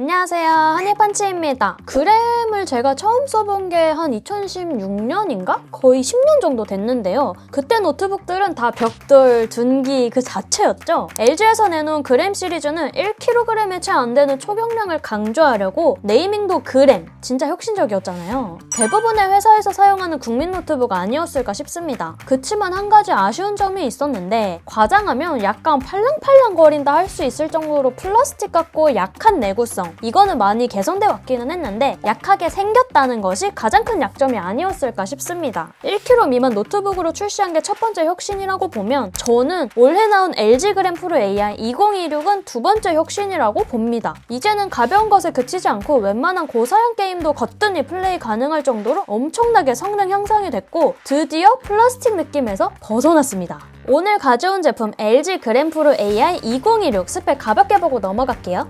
안녕하세요, 한일펀치입니다. 그램을 제가 처음 써본 게 한 2016년인가? 거의 10년 정도 됐는데요. 그때 노트북들은 다 벽돌, 둔기 그 자체였죠. LG에서 내놓은 그램 시리즈는 1kg에 채 안 되는 초경량을 강조하려고 네이밍도 그램, 진짜 혁신적이었잖아요. 대부분의 회사에서 사용하는 국민 노트북 아니었을까 싶습니다. 그치만 한 가지 아쉬운 점이 있었는데 과장하면 약간 팔랑팔랑거린다 할 수 있을 정도로 플라스틱 같고 약한 내구성, 이거는 많이 개선돼 왔기는 했는데 약하게 생겼다는 것이 가장 큰 약점이 아니었을까 싶습니다. 1kg 미만 노트북으로 출시한 게 첫 번째 혁신이라고 보면 저는 올해 나온 LG 그램 프로 AI 2026은 두 번째 혁신이라고 봅니다. 이제는 가벼운 것에 그치지 않고 웬만한 고사양 게임도 거뜬히 플레이 가능할 정도로 엄청나게 성능 향상이 됐고 드디어 플라스틱 느낌에서 벗어났습니다. 오늘 가져온 제품 LG 그램 프로 AI 2026 스펙 가볍게 보고 넘어갈게요.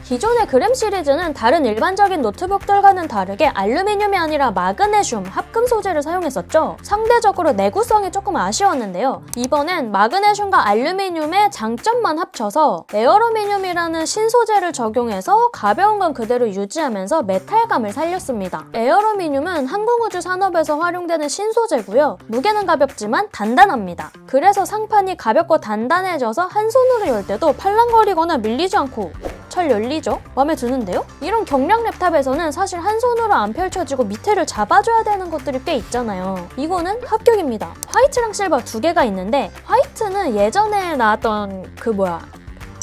기존의 그램 시리즈는 다른 일반적인 노트북들과는 다르게 알루미늄이 아니라 마그네슘, 합금 소재를 사용했었죠. 상대적으로 내구성이 조금 아쉬웠는데요. 이번엔 마그네슘과 알루미늄의 장점만 합쳐서 에어로미늄이라는 신소재를 적용해서 가벼운 건 그대로 유지하면서 메탈감을 살렸습니다. 에어로미늄은 항공우주 산업에서 활용되는 신소재고요. 무게는 가볍지만 단단합니다. 그래서 상판이 가볍고 단단해져서 한 손으로 열 때도 팔랑거리거나 밀리지 않고 잘 열리죠? 마음에 드는데요? 이런 경량 랩탑에서는 사실 한 손으로 안 펼쳐지고 밑에를 잡아줘야 되는 것들이 꽤 있잖아요. 이거는 합격입니다. 화이트랑 실버 두 개가 있는데 화이트는 예전에 나왔던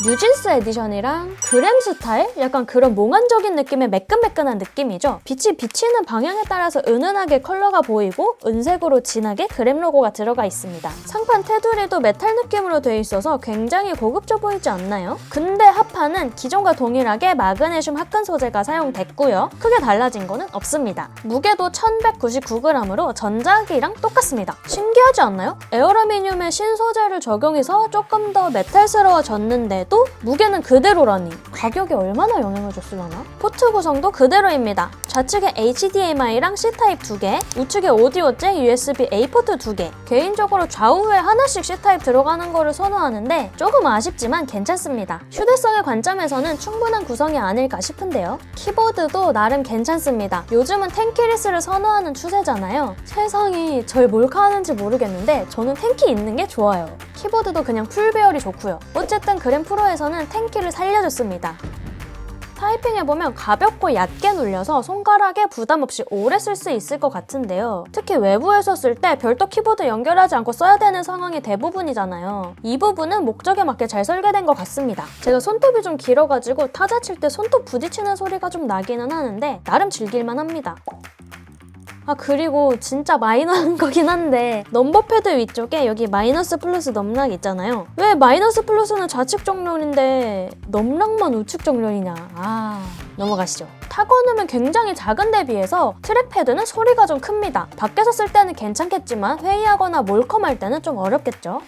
뉴진스 에디션이랑 그램 스타일? 약간 그런 몽환적인 느낌의 매끈매끈한 느낌이죠. 빛이 비치는 방향에 따라서 은은하게 컬러가 보이고 은색으로 진하게 그램 로고가 들어가 있습니다. 상판 테두리도 메탈 느낌으로 되어 있어서 굉장히 고급져 보이지 않나요? 근데 하판은 기존과 동일하게 마그네슘 합금 소재가 사용됐고요. 크게 달라진 거는 없습니다. 무게도 1199g으로 전작이랑 똑같습니다. 신기하지 않나요? 에어로미늄의 신소재를 적용해서 조금 더 메탈스러워졌는데 또 무게는 그대로라니. 가격에 얼마나 영향을 줬으려나? 포트 구성도 그대로입니다. 좌측에 HDMI랑 C타입 2개, 우측에 오디오 잭, USB-A 포트 2개. 개인적으로 좌우에 하나씩 C타입 들어가는 거를 선호하는데 조금 아쉽지만 괜찮습니다. 휴대성의 관점에서는 충분한 구성이 아닐까 싶은데요. 키보드도 나름 괜찮습니다. 요즘은 텐키리스를 선호하는 추세잖아요. 세상이 절 몰카하는지 모르겠는데 저는 텐키 있는 게 좋아요. 키보드도 그냥 풀배열이 좋고요. 어쨌든 그램 프로에서는 텐키를 살려줬습니다. 타이핑해보면 가볍고 얕게 눌려서 손가락에 부담 없이 오래 쓸 수 있을 것 같은데요. 특히 외부에서 쓸 때 별도 키보드 연결하지 않고 써야 되는 상황이 대부분이잖아요. 이 부분은 목적에 맞게 잘 설계된 것 같습니다. 제가 손톱이 좀 길어가지고 타자 칠 때 손톱 부딪히는 소리가 좀 나기는 하는데 나름 즐길만 합니다. 그리고 진짜 마이너한 거긴 한데 넘버패드 위쪽에 여기 마이너스 플러스 넘락 있잖아요. 왜 마이너스 플러스는 좌측 정렬인데 넘락만 우측 정렬이냐. 넘어가시죠. 타고 놓으면 굉장히 작은 데 비해서 트랙패드는 소리가 좀 큽니다. 밖에서 쓸 때는 괜찮겠지만 회의하거나 몰컴할 때는 좀 어렵겠죠.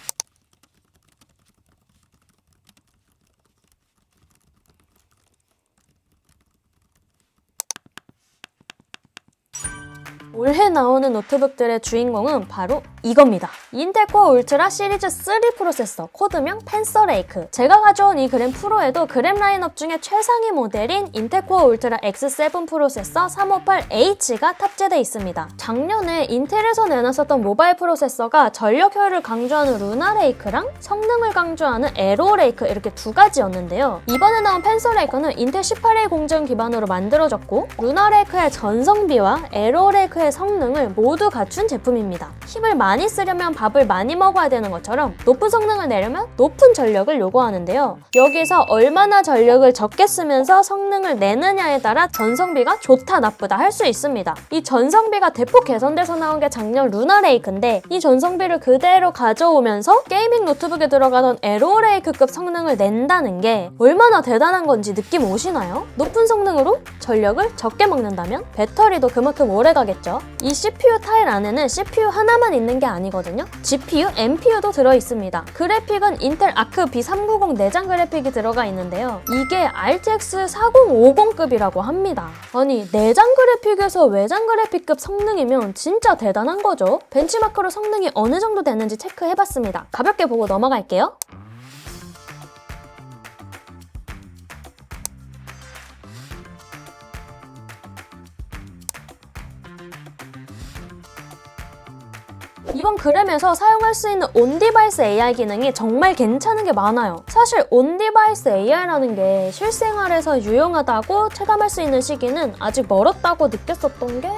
올해 나오는 노트북들의 주인공은 바로 이겁니다. 인텔 코어 울트라 시리즈 3 프로세서, 코드명 펜서 레이크. 제가 가져온 이 그램 프로에도 그램 라인업 중에 최상위 모델인 인텔 코어 울트라 X7 프로세서 358H가 탑재되어 있습니다. 작년에 인텔에서 내놨었던 모바일 프로세서가 전력 효율을 강조하는 루나 레이크랑 성능을 강조하는 에로 레이크 이렇게 두 가지였는데요. 이번에 나온 펜서 레이크는 인텔 18A 공정 기반으로 만들어졌고 루나 레이크의 전성비와 에로 레이크의 성능을 모두 갖춘 제품입니다. 힘을 많이 쓰려면 밥을 많이 먹어야 되는 것처럼 높은 성능을 내려면 높은 전력을 요구하는데요. 여기서 얼마나 전력을 적게 쓰면서 성능을 내느냐에 따라 전성비가 좋다 나쁘다 할 수 있습니다. 이 전성비가 대폭 개선돼서 나온 게 작년 루나 레이크인데 이 전성비를 그대로 가져오면서 게이밍 노트북에 들어가던 에로 레이크급 성능을 낸다는 게 얼마나 대단한 건지 느낌 오시나요? 높은 성능으로 전력을 적게 먹는다면 배터리도 그만큼 오래 가겠죠. 볼게요. 이 CPU 타일 안에는 CPU 하나만 있는 게 아니거든요. GPU, NPU도 들어있습니다. 그래픽은 인텔 아크 B390 내장 그래픽이 들어가 있는데요. 이게 RTX 4050급이라고 합니다. 아니, 내장 그래픽에서 외장 그래픽급 성능이면 진짜 대단한 거죠. 벤치마크로 성능이 어느 정도 됐는지 체크해봤습니다. 가볍게 보고 넘어갈게요. 이번 그램에서 사용할 수 있는 온디바이스 AI 기능이 정말 괜찮은 게 많아요. 사실 온디바이스 AI라는 게 실생활에서 유용하다고 체감할 수 있는 시기는 아직 멀었다고 느꼈었던 게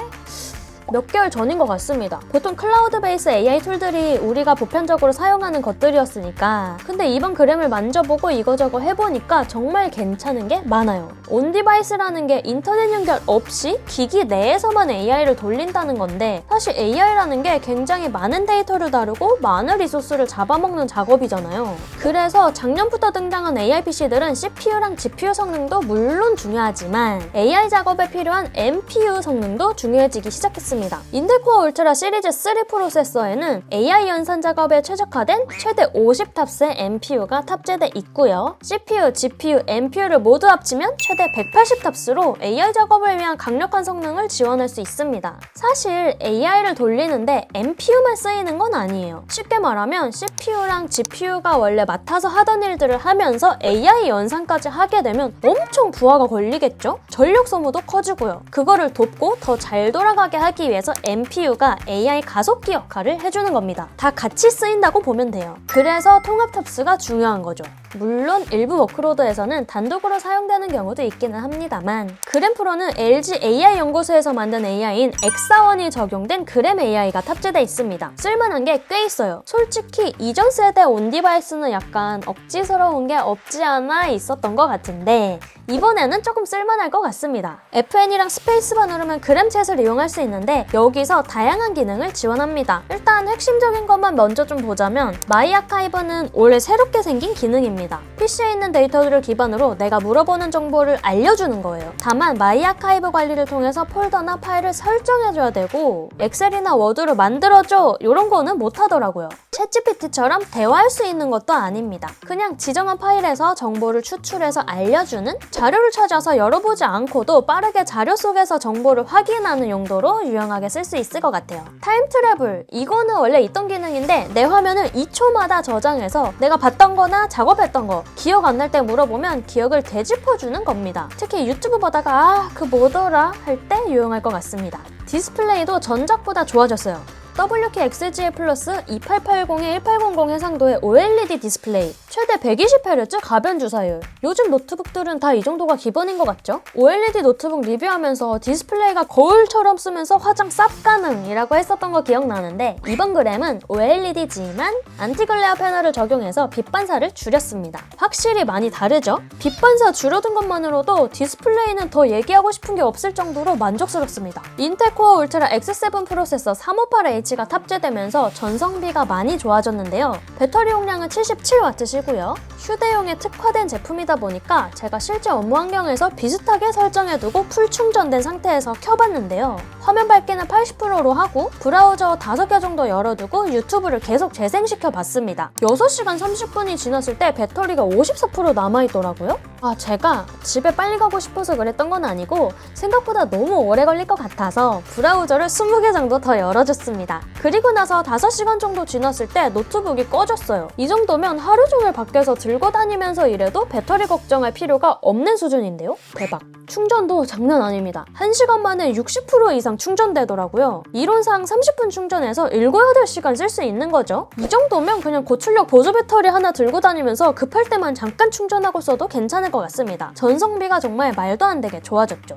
몇 개월 전인 것 같습니다. 보통 클라우드 베이스 AI 툴들이 우리가 보편적으로 사용하는 것들이었으니까. 근데 이번 그램을 만져보고 이거저거 해보니까 정말 괜찮은 게 많아요. 온디바이스라는 게 인터넷 연결 없이 기기 내에서만 AI를 돌린다는 건데, 사실 AI라는 게 굉장히 많은 데이터를 다루고 많은 리소스를 잡아먹는 작업이잖아요. 그래서 작년부터 등장한 AI PC들은 CPU랑 GPU 성능도 물론 중요하지만 AI 작업에 필요한 NPU 성능도 중요해지기 시작했습니다. 인텔 코어 울트라 시리즈 3 프로세서에는 AI 연산 작업에 최적화된 최대 50탑스의 NPU가 탑재돼 있고요. CPU, GPU, NPU를 모두 합치면 최대 180탑스로 AI 작업을 위한 강력한 성능을 지원할 수 있습니다. 사실 AI를 돌리는데 NPU만 쓰이는 건 아니에요. 쉽게 말하면 CPU랑 GPU가 원래 맡아서 하던 일들을 하면서 AI 연산까지 하게 되면 엄청 부하가 걸리겠죠? 전력 소모도 커지고요. 그거를 돕고 더 잘 돌아가게 하기 위해서 NPU가 AI 가속기 역할을 해주는 겁니다. 다 같이 쓰인다고 보면 돼요. 그래서 통합 탑스가 중요한 거죠. 물론 일부 워크로드에서는 단독으로 사용되는 경우도 있기는 합니다만, 그램프로는 LG AI 연구소에서 만든 AI인 X4원이 적용된 그램 AI가 탑재되어 있습니다. 쓸만한 게 꽤 있어요. 솔직히 이전 세대 온디바이스는 약간 억지스러운 게 없지 않아 있었던 것 같은데 이번에는 조금 쓸만할 것 같습니다. FN이랑 스페이스바 누르면 그램챗을 이용할 수 있는데 여기서 다양한 기능을 지원합니다. 일단 핵심적인 것만 먼저 좀 보자면 마이 아카이브는 올해 새롭게 생긴 기능입니다. PC에 있는 데이터들을 기반으로 내가 물어보는 정보를 알려주는 거예요. 다만 마이 아카이브 관리를 통해서 폴더나 파일을 설정해줘야 되고 엑셀이나 워드로 만들어줘 이런 거는 못하더라고요. 챗GPT처럼 대화할 수 있는 것도 아닙니다. 그냥 지정한 파일에서 정보를 추출해서 알려주는, 자료를 찾아서 열어보지 않고도 빠르게 자료 속에서 정보를 확인하는 용도로 유용하게 쓸 수 있을 것 같아요. 타임 트래블, 이거는 원래 있던 기능인데 내 화면을 2초마다 저장해서 내가 봤던 거나 작업했던 거 기억 안 날 때 물어보면 기억을 되짚어주는 겁니다. 특히 유튜브 보다가 그 뭐더라 할 때 유용할 것 같습니다. 디스플레이도 전작보다 좋아졌어요. WKXGA 플러스 2880에 1800 해상도의 OLED 디스플레이, 최대 120Hz 가변 주사율. 요즘 노트북들은 다 이 정도가 기본인 것 같죠? OLED 노트북 리뷰하면서 디스플레이가 거울처럼 쓰면서 화장 쌉 가능이라고 했었던 거 기억나는데 이번 그램은 OLED지만 안티글레어 패널을 적용해서 빛 반사를 줄였습니다. 확실히 많이 다르죠? 빛 반사 줄여둔 것만으로도 디스플레이는 더 얘기하고 싶은 게 없을 정도로 만족스럽습니다. 인텔 코어 울트라 X7 프로세서 358H 가 탑재되면서 전성비가 많이 좋아졌는데요. 배터리 용량은 77W시고요. 휴대용에 특화된 제품이다 보니까 제가 실제 업무 환경에서 비슷하게 설정해두고 풀 충전된 상태에서 켜봤는데요. 화면 밝기는 80%로 하고 브라우저 5개 정도 열어두고 유튜브를 계속 재생시켜 봤습니다. 6시간 30분이 지났을 때 배터리가 54% 남아있더라고요. 제가 집에 빨리 가고 싶어서 그랬던 건 아니고 생각보다 너무 오래 걸릴 것 같아서 브라우저를 20개 정도 더 열어줬습니다. 그리고 나서 5시간 정도 지났을 때 노트북이 꺼졌어요. 이 정도면 하루 종일 밖에서 들고 다니면서 일해도 배터리 걱정할 필요가 없는 수준인데요? 대박! 충전도 장난 아닙니다. 1시간 만에 60% 이상 충전되더라고요. 이론상 30분 충전해서 7, 8시간 쓸 수 있는 거죠. 이 정도면 그냥 고출력 보조 배터리 하나 들고 다니면서 급할 때만 잠깐 충전하고 써도 괜찮을 것 같습니다. 전성비가 정말 말도 안 되게 좋아졌죠.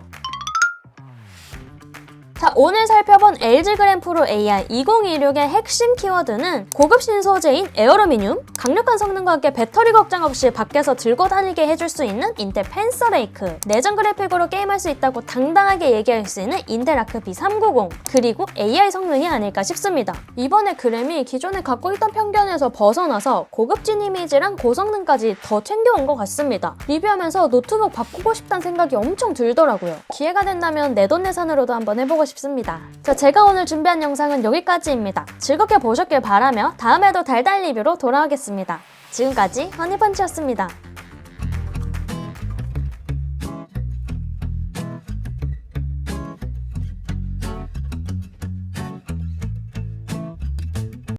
자, 오늘 살펴본 LG 그램 프로 AI 2026의 핵심 키워드는 고급 신소재인 에어루미늄, 강력한 성능과 함께 배터리 걱정 없이 밖에서 들고 다니게 해줄 수 있는 인텔 펜서 레이크, 내장 그래픽으로 게임할 수 있다고 당당하게 얘기할 수 있는 인텔 아크 B390, 그리고 AI 성능이 아닐까 싶습니다. 이번에 그램이 기존에 갖고 있던 편견에서 벗어나서 고급진 이미지랑 고성능까지 더 챙겨온 것 같습니다. 리뷰하면서 노트북 바꾸고 싶다는 생각이 엄청 들더라고요. 기회가 된다면 내돈내산으로도 한번 해보고 싶습니다. 제가 오늘 준비한 영상은 여기까지입니다. 즐겁게 보셨길 바라며 다음에도 달달 리뷰로 돌아오겠습니다. 지금까지 허니펀치였습니다.